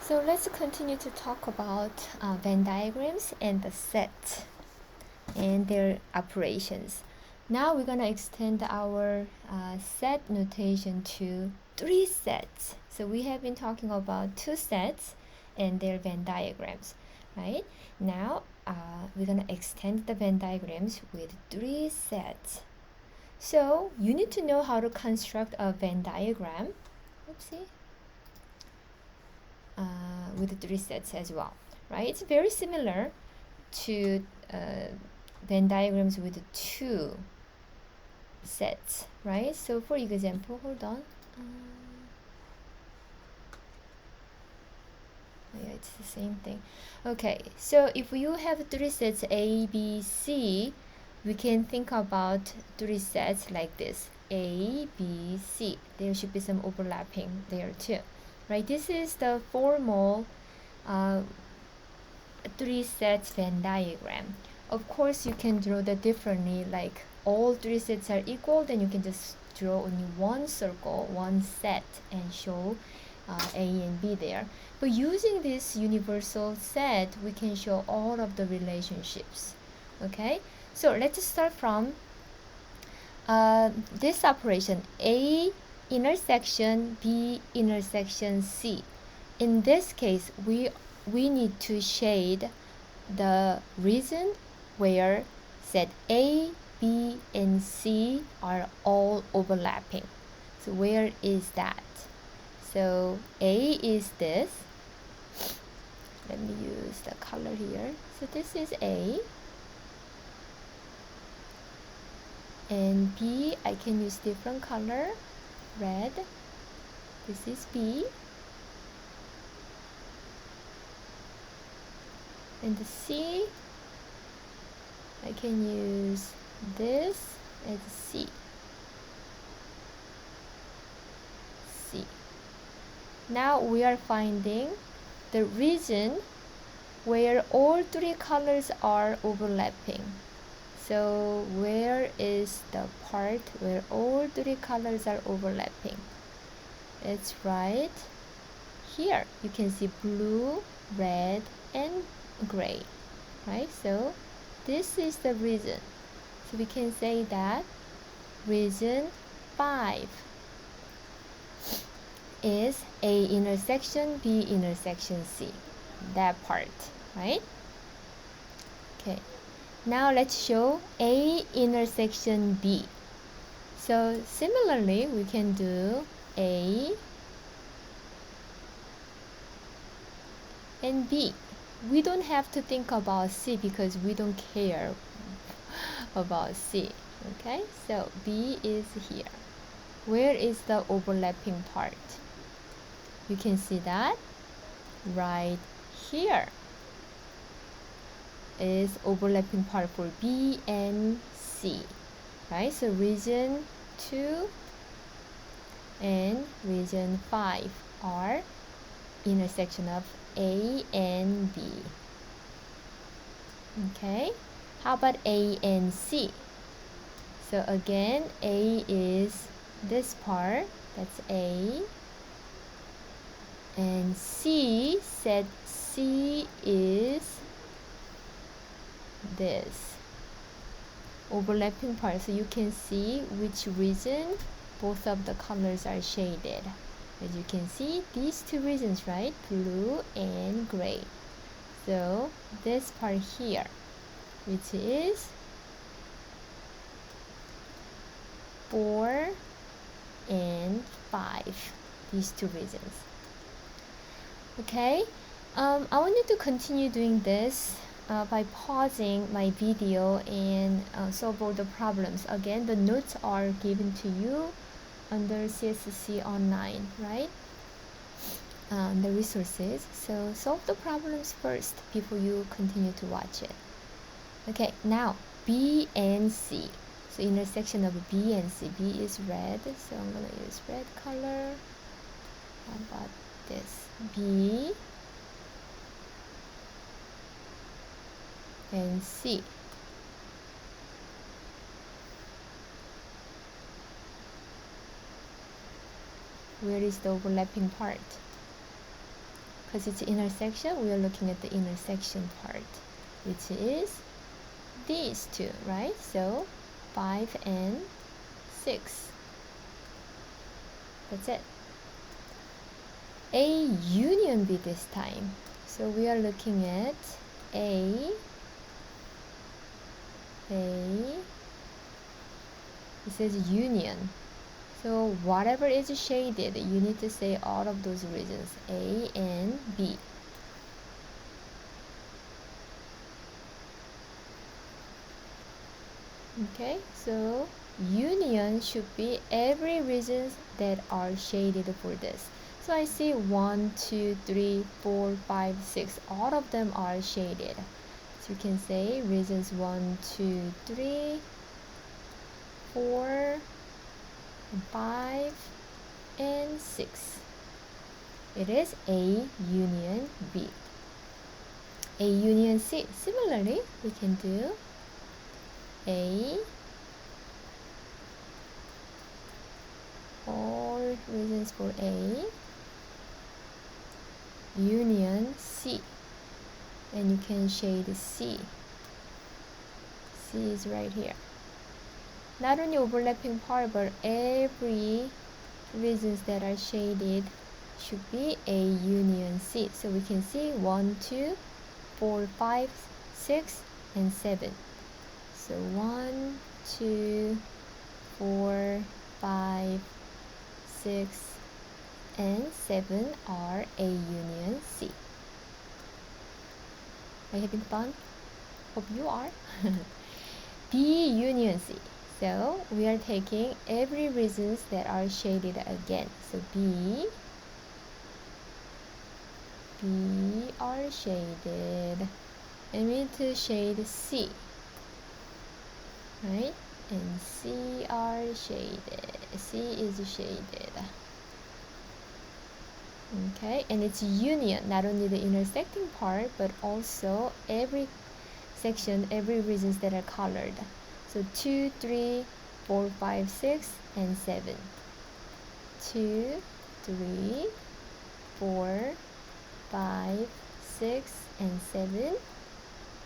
So let's continue to talk about Venn diagrams and the set and their operations. Now we're going to extend our set notation to 3 sets. So we have been talking about 2 sets and their Venn diagrams, right? Now we're going to extend the Venn diagrams with 3 sets. So you need to know how to construct a Venn diagram. Oopsie. With 3 sets as well, right? It's very similar to Venn diagrams with 2 sets, right? So for example, hold on. Yeah, it's the same thing. Okay, so if you have 3 sets A, B, C, we can think about 3 sets like this. A, B, C. There should be some overlapping there too, right? This is the formal 3 sets Venn diagram. Of course, you can draw that differently, like all 3 sets are equal, then you can just draw only one circle, one set, and show A and B there. But using this universal set, we can show all of the relationships. Okay, so let's start from this operation, A intersection B intersection C. In this case, we need to shade the region where set A, B, and C are all overlapping. So where is that? So A is this. Let me use the color here. So this is A. And B, I can use different color, red. This is B. And the C, I can use this as C. C. Now we are finding the region where all 3 colors are overlapping. So where is the part where all 3 colors are overlapping? It's right here. You can see blue, red, and gray, right? So this is the region. So we can say that region 5 is A intersection B intersection C. That part, right? Okay. Now let's show A intersection B. So similarly, we can do A and B. We don't have to think about C because we don't care about C. Okay, so B is here. Where is the overlapping part? You can see that right here is overlapping part for B and C, right? So region 2 and region 5 are intersection of A and B. Okay, how about A and C? So again, A is this part, that's A, and C, set C is this overlapping part. So you can see which region both of the colors are shaded. As you can see, these 2 regions, right? Blue and gray. So this part here, which is 4 and 5, these 2 regions. Okay, I want you to continue doing this by pausing my video and solve all the problems. Again, the notes are given to you under CSC online, right? The resources. So solve the problems first before you continue to watch it. Okay, now B and C. So intersection of B and C. B is red, so I'm gonna use red color. How about this? B and C. Where is the overlapping part? because it's intersection, we are looking at the intersection part, which is these two, right? So 5 and 6. That's it. A union B this time. So we are looking at A, it says union. So whatever is shaded, you need to say all of those regions, A and B. Okay, so union should be every regions that are shaded for this. So I see 1, 2, 3, 4, 5, 6. All of them are shaded. So you can say regions 1, 2, 3, 4, 5, and 6. It is A union B. A union C. Similarly, we can do A, all reasons for A, union C, and you can shade C. C is right here. Not only overlapping part, but every reasons that are shaded should be A union C. So we can see 1, 2, 4, 5, 6, and 7. So 1, 2, 4, 5, 6, and 7 are A union C. Are you having fun? Hope you are. B union C. So we are taking every regions that are shaded again. So B are shaded, and we need to shade C, right? And C are shaded. C is shaded. Okay, and it's union, not only the intersecting part, but also every section, every regions that are colored. So 2, 3, 4, 5, 6, and 7. 2, 3, 4, 5, 6, and 7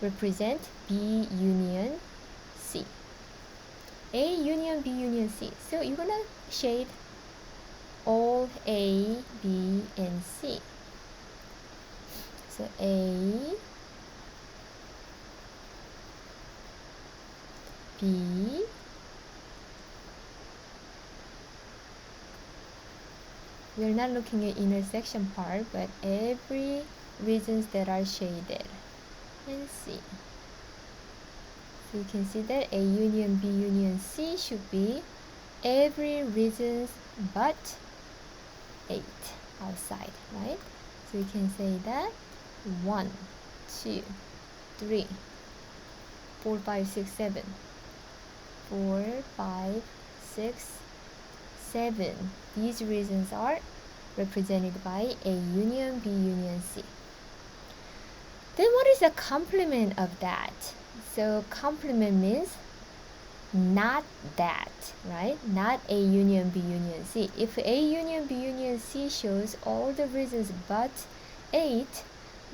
represent B union C. A union B union C. So you're gonna shade all A, B, and C. So A, B, we are not looking at intersection part, but every regions that are shaded, and C. So you can see that A union B union C should be every regions but 8 outside, right? So you can say that 1, 2, 3, 4, 5, 6, 7. 4, 5, 6, 7. These regions are represented by A union B union C. Then what is the complement of that? So complement means not that, right? Not A union B union C. If A union B union C shows all the regions but 8,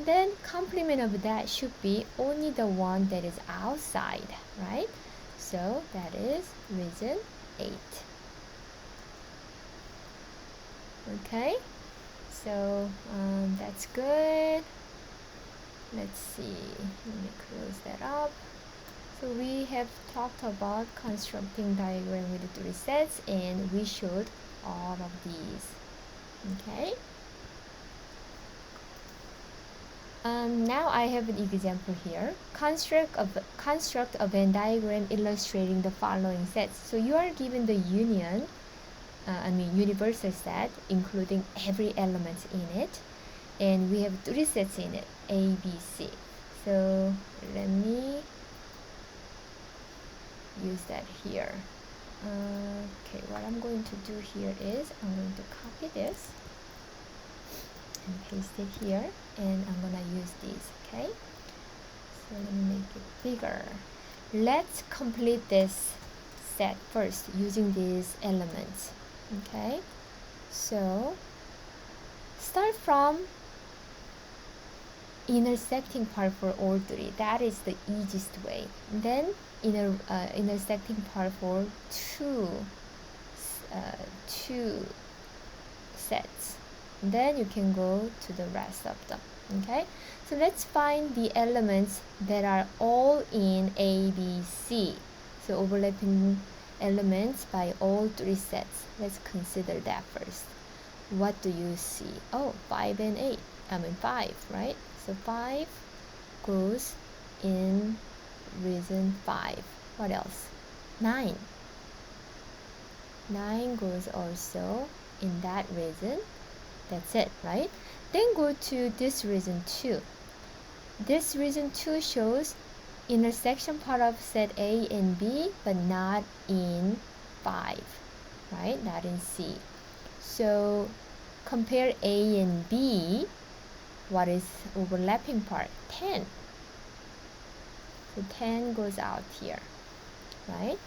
then complement of that should be only the one that is outside, right? So that is region 8. Okay, so that's good. Let's see, let me close that up. So we have talked about constructing diagram with 3 sets, and we showed all of these. Okay. Now I have an example here. Construct a Venn diagram illustrating the following sets. So you are given the universal set, including every element in it, and we have 3 sets in it, A, B, C. So let me use that here. Okay, what I'm going to do here is I'm going to copy this and paste it here, and I'm gonna use these. Okay, so let me make it bigger. Let's complete this set first using these elements. Okay, so start from intersecting part for all three. That is the easiest way. Then intersecting part for two sets. Then you can go to the rest of them. Okay, so let's find the elements that are all in A, B, C. So overlapping elements by all three sets. Let's consider that first. What do you see? Oh, 5 and 8. 5, right? So 5 goes in reason 5. What else? 9. 9 goes also in that reason. That's it, right? Then go to this reason 2. This reason 2 shows intersection part of set A and B, but not in 5, right? Not in C. So compare A and B. What is overlapping part? 10. So 10 goes out here, right?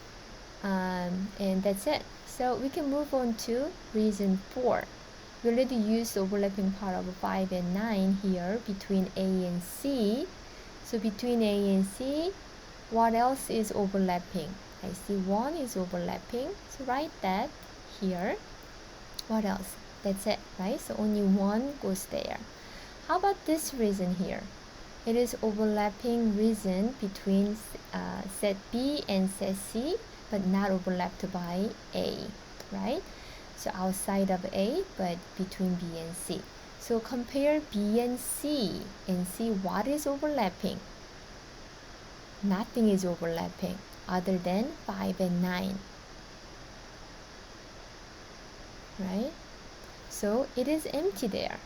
And that's it. So we can move on to reason 4. We already used the overlapping part of 5 and 9 here between A and C. So between A and C, what else is overlapping? I see 1 is overlapping. So write that here. What else? That's it, right? So only 1 goes there. How about this reason here? It is overlapping reason between set B and set C, but not overlapped by A, right? So outside of A, but between B and C. So compare B and see what is overlapping. Nothing is overlapping other than 5 and 9, right? So it is empty there.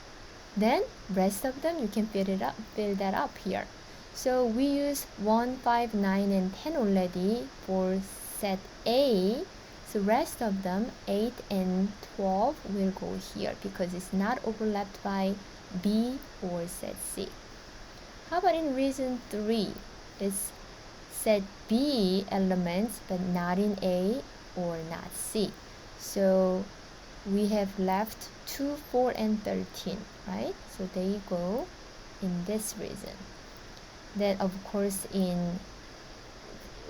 Then rest of them you can fill that up here. So we use 1, 5, 9, and 10 already for set A. So rest of them 8 and 12 will go here because it's not overlapped by B or set C. How about in reason 3? It's set B elements but not in A or not C. So we have left 2, 4, and 13, right? So they go in this reason. Then of course in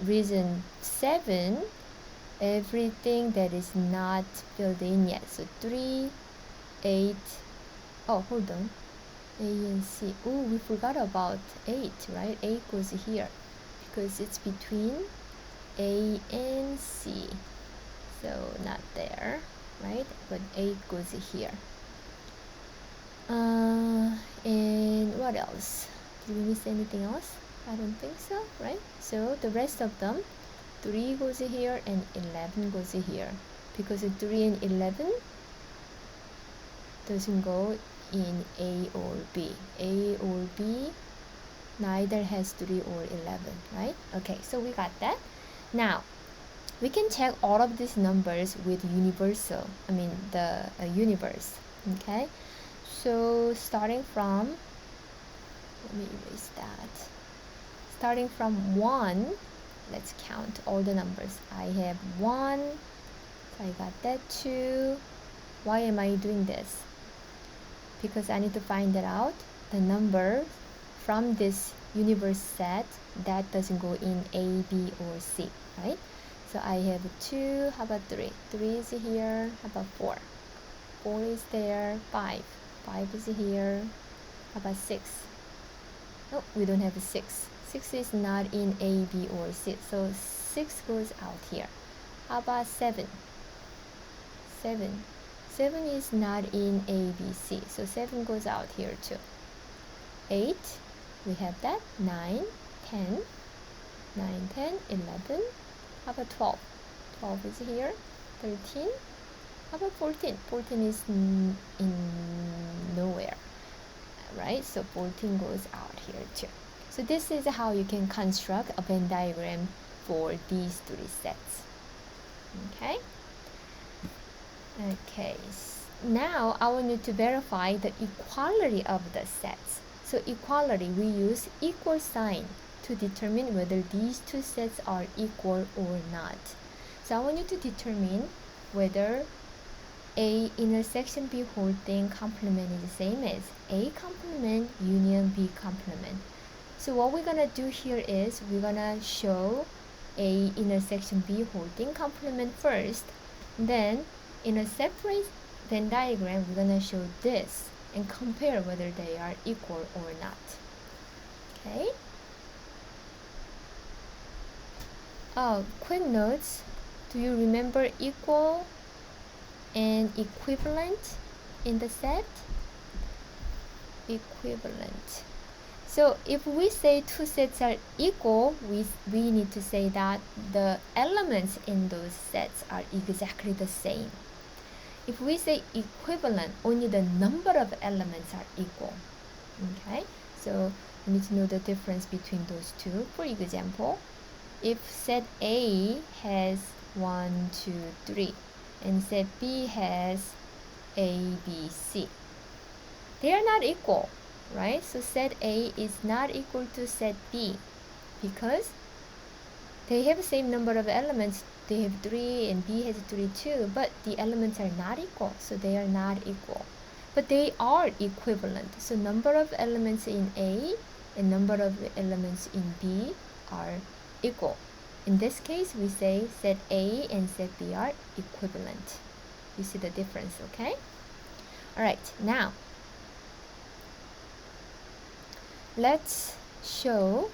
reason 7, everything that is not filled in yet. So 3, 8, oh hold on, A and C. Oh, we forgot about 8, right? 8 goes here because it's between A and C. So not there, right? But 8 goes here. And what else? Did we miss anything else? I don't think so, right? So the rest of them, 3 goes here and 11 goes here because 3 and 11 doesn't go in A or B. A or B neither has 3 or 11, right? Okay, so we got that. Now we can check all of these numbers with universal, the universe. Okay, so starting from, let me erase that. Starting from 1, let's count all the numbers. I have 1, so I got that. 2. Why am I doing this? Because I need to find that out, the number from this universe set that doesn't go in A, B, or C, right? So I have 2. How about 3? 3 is here. How about 4? 4 is there. 5. 5 is here. How about 6? No, we don't have a 6. 6 is not in A, B, or C. So 6 goes out here. How about 7? 7 is not in A, B, C. So 7 goes out here too. 8, we have that. 9, 10, 9, 10, 11. How about 12? 12 is here. 13. How about 14? 14 is in nowhere, right? So 14 goes out here too. So this is how you can construct a Venn diagram for these 3 sets. Okay? Okay, now I want you to verify the equality of the sets. So equality, we use equal sign to determine whether these 2 sets are equal or not. So I want you to determine whether A intersection B whole thing complement is the same as A complement union B complement. So what we're gonna do here is we're gonna show A intersection B whole thing complement first. Then in a separate Venn diagram, we're gonna show this and compare whether they are equal or not. Okay. Quick notes. Do you remember equal and equivalent in the set? Equivalent. So if we say two sets are equal, we need to say that the elements in those sets are exactly the same. If we say equivalent, only the number of elements are equal. Okay, so you need to know the difference between those two. For example, if set A has 1, 2, 3, and set B has A, B, C, they are not equal, right? So set A is not equal to set B because they have the same number of elements. They have 3 and B has 3 too, but the elements are not equal, so they are not equal. But they are equivalent. So number of elements in A and number of elements in B are equal. In this case, we say set A and set B are equivalent. You see the difference, okay? Alright, now let's show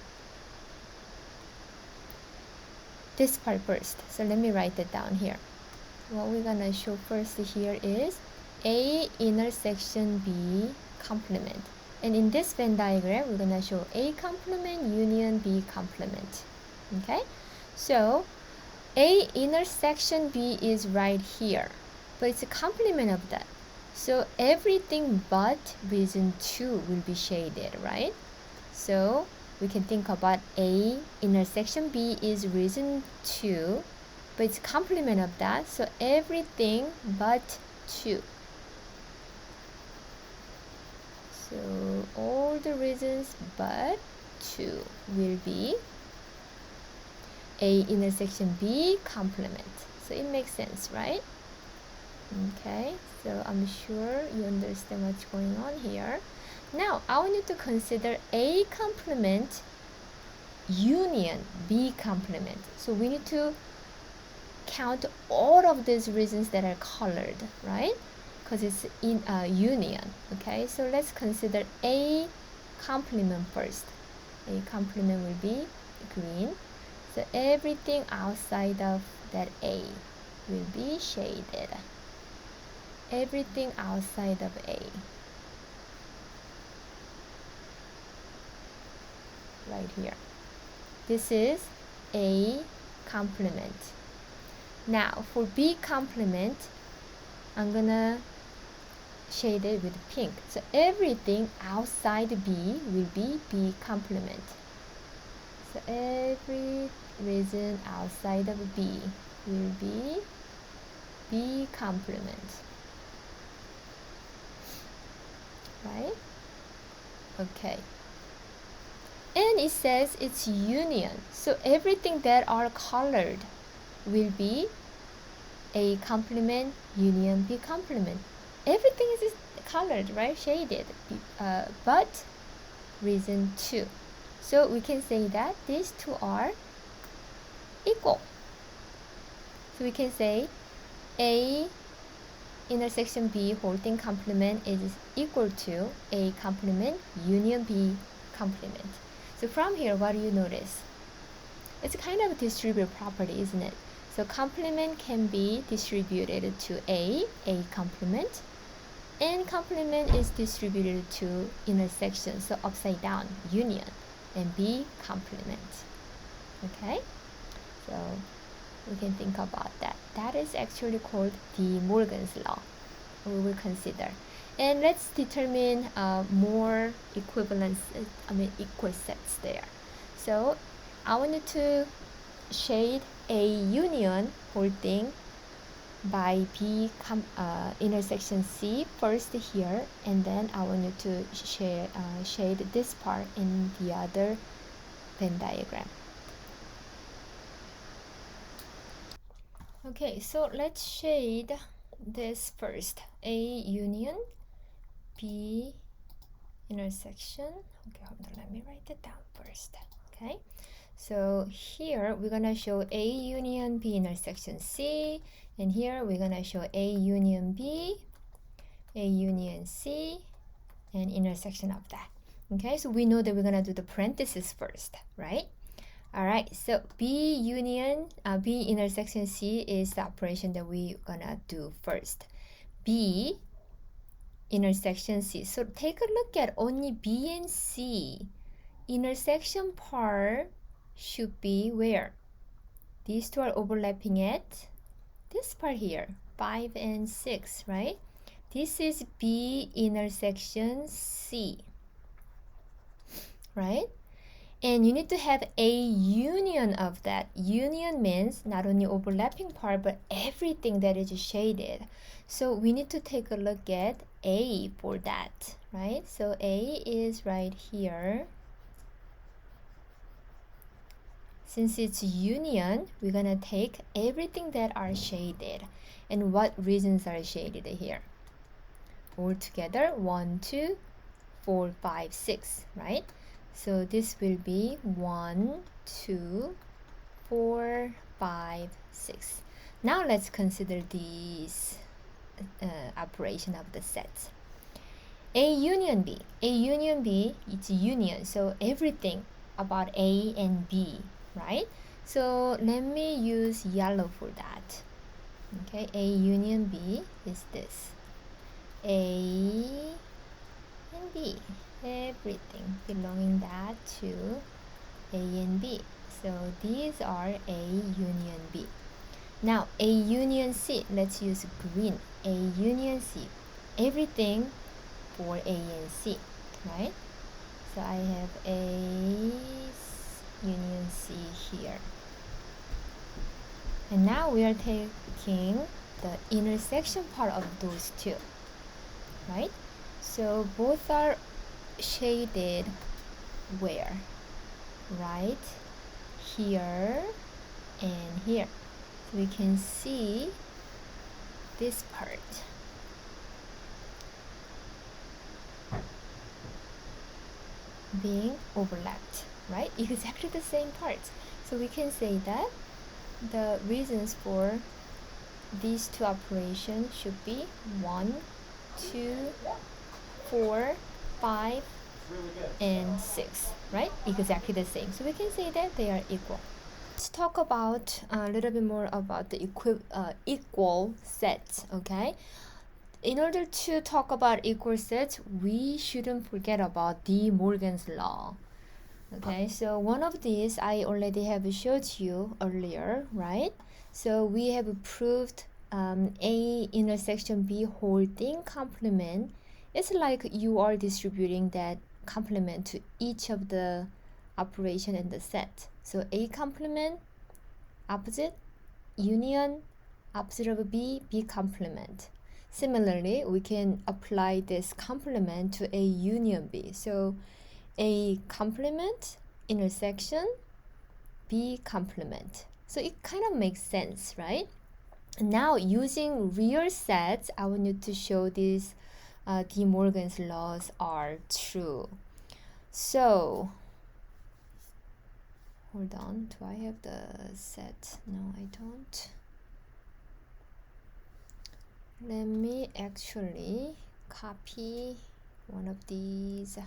this part first. So let me write it down here. What we're gonna show first here is A intersection B complement. And in this Venn diagram, we're gonna show A complement union B complement. Okay? So A intersection B is right here, but it's a complement of that. So everything but reason 2 will be shaded, right? So we can think about A intersection B is reason 2, but it's complement of that. So everything but 2. So all the reasons but 2 will be A intersection B complement. So it makes sense, right? Okay, so I'm sure you understand what's going on here. Now, I want you to consider A complement union B complement. So we need to count all of these reasons that are colored, right? Because it's in a union. Okay, so let's consider A complement first. A complement will be green. So everything outside of that A will be shaded. Everything outside of A. Right here. This is A complement. Now for B complement, I'm gonna shade it with pink. So everything outside B will be B complement. So every reason outside of B will be B complement. Right? Okay. And it says it's union. So everything that are colored will be A complement, union, B complement. Everything is colored, right? Shaded. But reason 2. So we can say that these two are equal. So we can say A intersection B whole thing complement is equal to A complement union B complement. So from here, what do you notice? It's kind of a distributive property, isn't it? So complement can be distributed to A complement, and complement is distributed to intersection, so upside down, union, and B complement. Okay? So we can think about that. That is actually called De Morgan's law. We will consider. And let's determine more equal sets there. So I wanted to shade A union whole thing by B intersection C first here, and then I want you to shade this part in the other Venn diagram. Okay, so let's shade this first. A union B intersection. Okay, hold on, let me write it down first. Okay, so here we're gonna show A union B intersection C, and here we're gonna show A union B, A union C, and intersection of that. Okay, so we know that we're gonna do the parentheses first, right? All right, so B union B intersection C is the operation that we're gonna do first. B intersection C. So take a look at only B and C. Intersection part should be where? These two are overlapping at this part here, 5 and 6, right? This is B intersection C, right? And you need to have a union of that. Union means not only overlapping part, but everything that is shaded. So we need to take a look at A for that, right? So A is right here. Since it's union, we're gonna take everything that are shaded. And what regions are shaded here? All together, 1, 2, 4, 5, 6, right? So this will be 1, 2, 4, 5, 6. Now let's consider these operation of the sets. A union B. A union B, it's union. So everything about A and B, right? So let me use yellow for that. Okay, A union B is this. A and B. Everything belonging that to A and B. So these are A union B. Now A union C, let's use green. A union C, everything for A and C, right? So I have A union C here. And now we are taking the intersection part of those two, right? So both are shaded where? Right here and here. So we can see this part. Being overlapped, right? Exactly the same parts. So we can say that the reasons for these two operations should be 1, 2, 4, 5, and 6, right? Exactly the same. So we can say that they are equal. Let's talk about a little bit more about the equal sets, okay? In order to talk about equal sets, we shouldn't forget about De Morgan's law. Okay, so one of these I already have showed you earlier, right? So we have proved A intersection B holding complement. It's like you are distributing that complement to each of the operation in the set. So A complement, opposite, union, opposite of B, B complement. Similarly, we can apply this complement to A union B. So A complement, intersection, B complement. So it kind of makes sense, right? Now using real sets, I want you to show these De Morgan's laws are true. So hold on, do I have the set? No, I don't. Let me actually copy one of these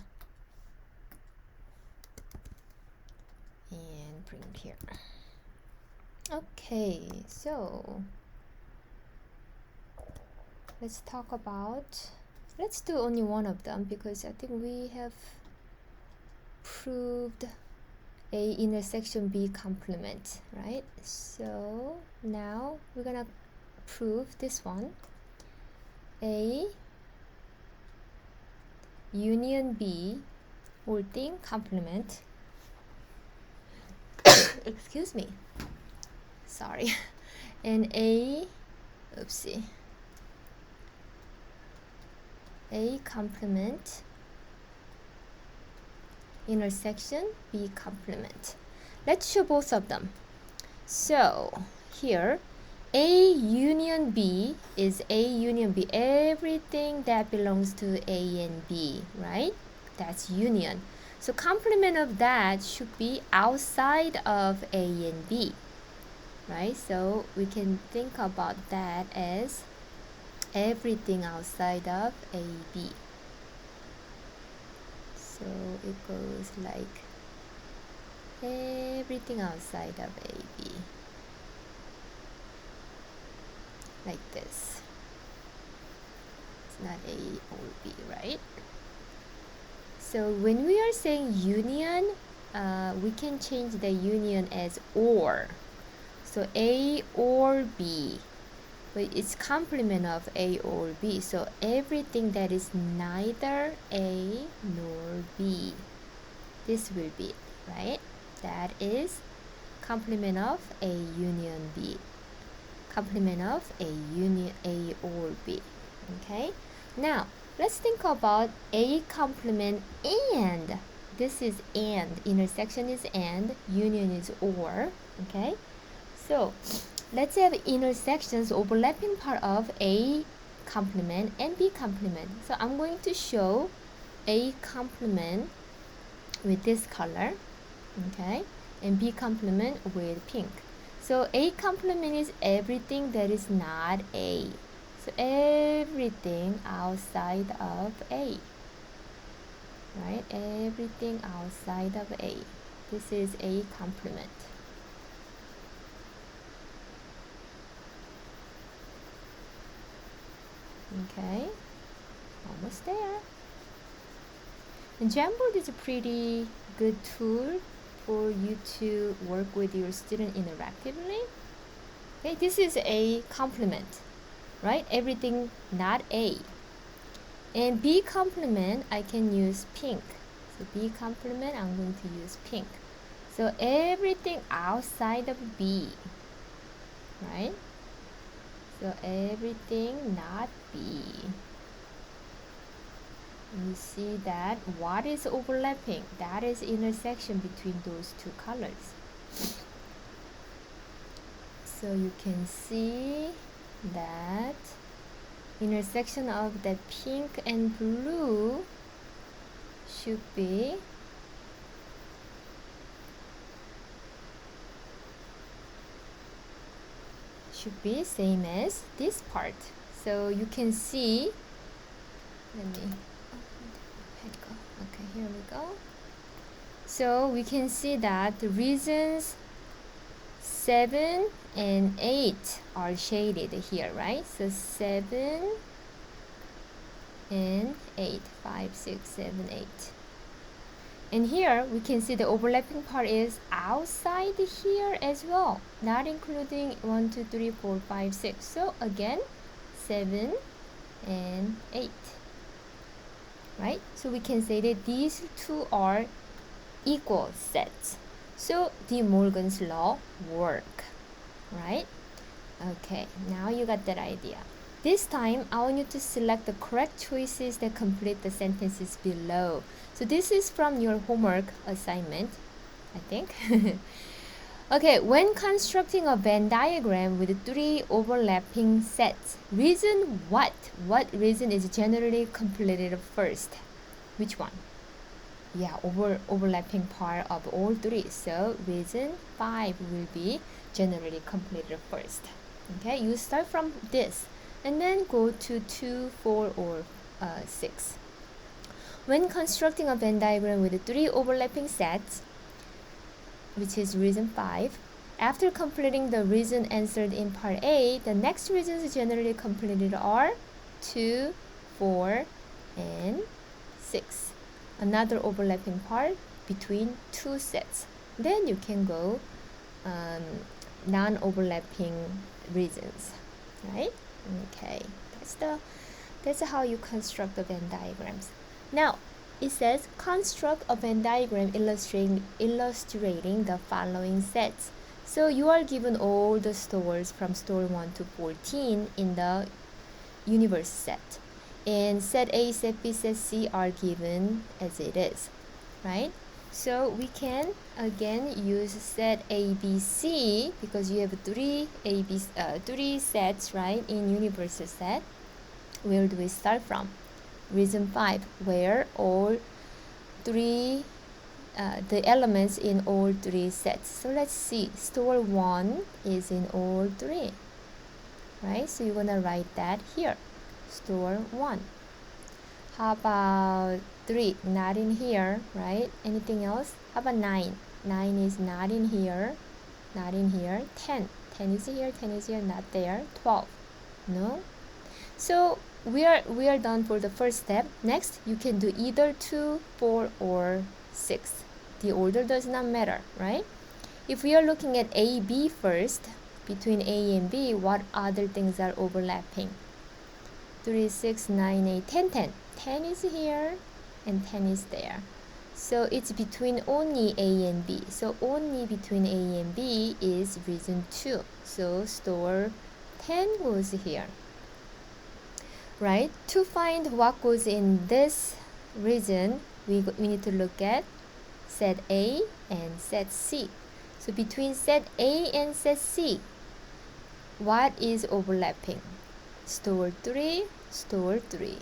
and bring it here. Okay, so let's talk about, let's do only one of them because I think we have proved A intersection B complement, right? So now we're gonna prove this one. A union B holding complement. Excuse me. Sorry. And A complement intersection B complement. Let's show both of them. So here A union B is A union B. Everything that belongs to A and B, right? That's union. So complement of that should be outside of A and B, right? So we can think about that as everything outside of AB. So it goes like everything outside of AB. Like this. It's not A or B, right? So when we are saying union, we can change the union as or. So A or B, but it's complement of A or B. So everything that is neither A nor B, this will be, right? That is complement of A union B. Complement of A union A or B. Okay? Now, let's think about A complement and. This is and. Intersection is and. Union is or. Okay? So, let's have intersections overlapping part of A complement and B complement. So, I'm going to show A complement with this color. Okay? And B complement with pink. So A complement is everything that is not A. So everything outside of A. Right? Everything outside of A. This is A complement. Okay? Almost there. And Jamboard is a pretty good tool for you to work with your student interactively. Okay, this is A complement, right? Everything not A. And B complement, I can use pink. So B complement, I'm going to use pink. So everything outside of B, right? So everything not B. You see that what is overlapping? That is intersection between those two colors. So you can see that intersection of the pink and blue should be same as this part. So you can see, let me, okay, here we go. So we can see that the regions 7 and 8 are shaded here, right? So 7 and 8, 5, 6, 7, 8. And here we can see the overlapping part is outside here as well, not including 1, 2, 3, 4, 5, 6. So again, 7 and 8. Right? So we can say that these two are equal sets. So De Morgan's law work, right? Okay, now you got that idea. This time, I want you to select the correct choices that complete the sentences below. So this is from your homework assignment, I think. Okay, when constructing a Venn diagram with 3 overlapping sets, reason what? What reason is generally completed first? Which one? Yeah, overlapping part of all 3. So reason 5 will be generally completed first. Okay, you start from this and then go to 2, 4, or 6. When constructing a Venn diagram with 3 overlapping sets, which is reason 5, after completing the reason answered in part A, the next reasons generally completed are 2, 4, and 6. Another overlapping part between 2 sets. Then you can go non-overlapping reasons, right? Okay, that's how you construct the Venn diagrams. Now, it says construct a Venn diagram illustrating the following sets. So you are given all the stores from store 1 to 14 in the universe set. And set A, set B, set C are given as it is, right? So we can again use set ABC because you have three sets, right, in universal set. Where do we start from? Reason 5, where all three the elements in all three sets. So let's see, store 1 is in all three, right? So you're gonna write that here, store 1. How about 3? Not in here, right? Anything else? How about 9? 9 is not in here, not in here. 10, 10 is here, 10 is here, not there. 12, no. So we are done for the first step. Next, you can do either 2, 4, or 6. The order does not matter, right? If we are looking at A, B first, between A and B, what other things are overlapping? 3, 6, 9, 8, 10, 10. 10 is here and 10 is there. So it's between only A and B. So only between A and B is reason 2. So store 10 goes here. Right? To find what goes in this region, we need to look at set A and set C. So between set A and set C, what is overlapping? Store 3, store 3.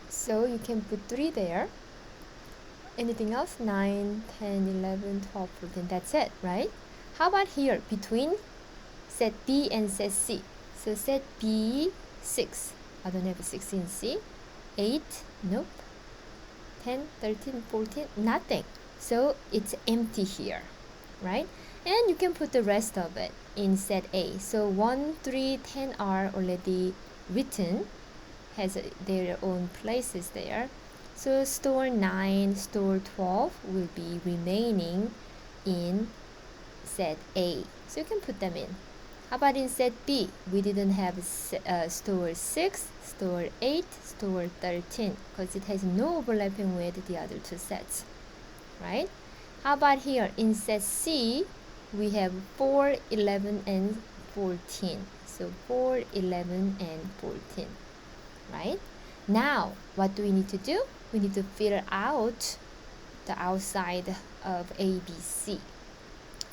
So you can put 3 there. Anything else? 9, 10, 11, 12, 14. That's it, right? How about here between set B and set C? So set B, 6. I don't have a 6 in C. 8, nope. 10, 13, 14, nothing. So it's empty here, right? And you can put the rest of it in set A. So 1, 3, 10 are already written, has their own places there. So store 9, store 12 will be remaining in set A. So you can put them in. How about in set B? We didn't have store 6, store 8, store 13 because it has no overlapping with the other two sets, right? How about here in set C? We have 4, 11, and 14. So 4, 11, and 14, right? Now, what do we need to do? We need to figure out the outside of ABC.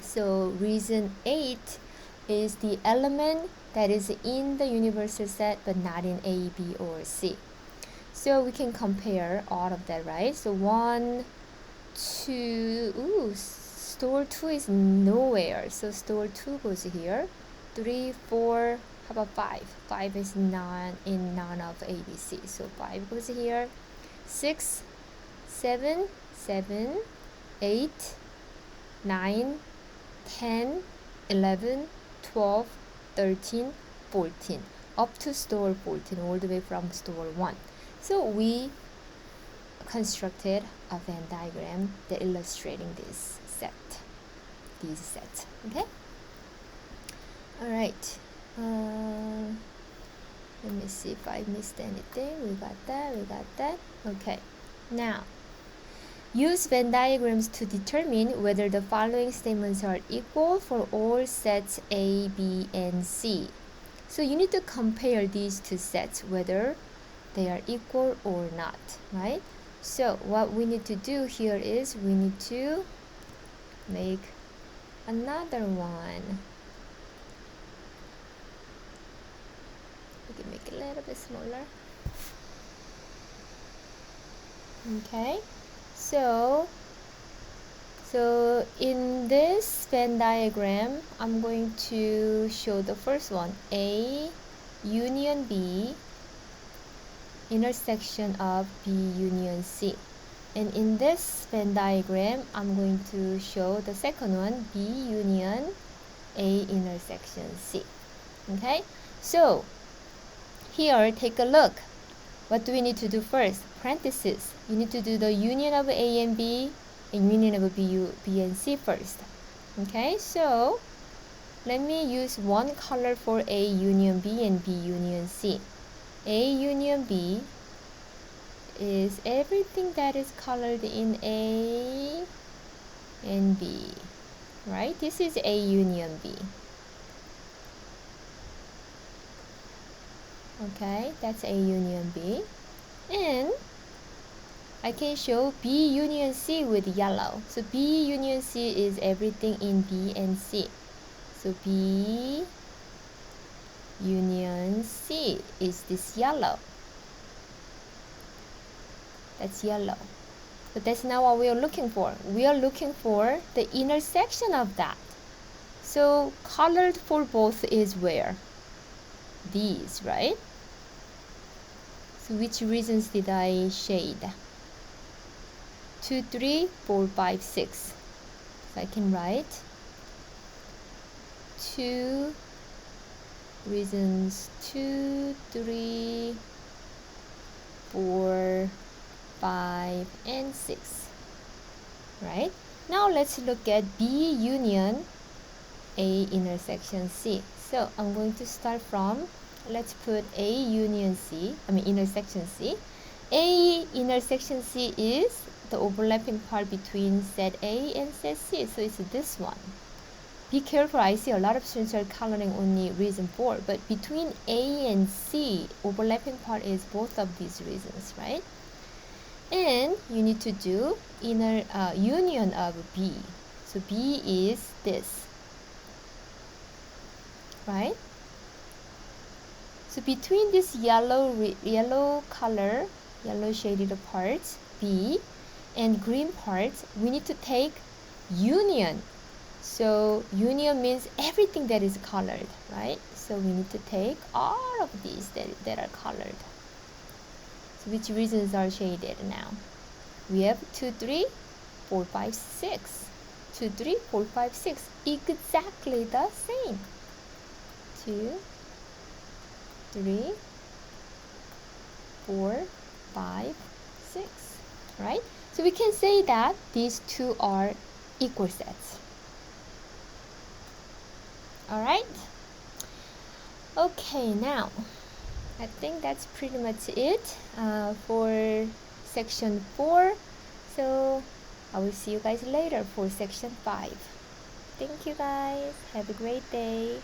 So reason 8 is the element that is in the universal set but not in A, B, or C. So we can compare all of that, right? So 1, 2, store 2 is nowhere. So store 2 goes here. 3, 4, how about 5? 5 is not in none of ABC. So 5 goes here. 6, 7, 7, 8, 9, 10, 11, 12, 13, 14, up to store 14, all the way from store 1. So we constructed a Venn diagram that illustrating these sets. Okay. All right. Let me see if I missed anything. We got that. Okay. Now, use Venn diagrams to determine whether the following statements are equal for all sets A, B, and C. So you need to compare these two sets, whether they are equal or not, right? So what we need to do here is we need to make another one. We can make it a little bit smaller. Okay. So in this Venn diagram, I'm going to show the first one, A union B, intersection of B union C. And in this Venn diagram, I'm going to show the second one, B union A intersection C. Okay, so here, take a look. What do we need to do first? Parentheses. You need to do the union of A and B and union of B and C first. Okay, so let me use one color for A union B and B union C. A union B is everything that is colored in A and B, right? This is A union B. Okay, that's A union B. And I can show B union C with yellow. So B union C is everything in B and C. So B union C is this yellow. That's yellow. But that's not what we are looking for. We are looking for the intersection of that. So colored for both is where? These, right? So which regions did I shade? 2, 3, 4, 5, 6. So I can write 2 regions, 2, 3, 4, 5, and 6. Right? Now let's look at B union A intersection C. So I'm going to start from, let's put A union C, intersection C. A intersection C is the overlapping part between set A and set C. So it's this one. Be careful, I see a lot of students are coloring only reason 4, but between A and C, overlapping part is both of these reasons, right? And you need to do inner union of B. So B is this, right? So between this yellow color, yellow shaded parts, B, and green parts, we need to take union. So union means everything that is colored, right? So we need to take all of these that are colored. So which regions are shaded now? We have 2, 3, 4, 5, 6. 2, 3, 4, 5, 6. Exactly the same. 2, 3, 4, 5, 6. Right? So we can say that these two are equal sets. Alright? Okay, now I think that's pretty much it for section 4. So I will see you guys later for section 5. Thank you guys. Have a great day.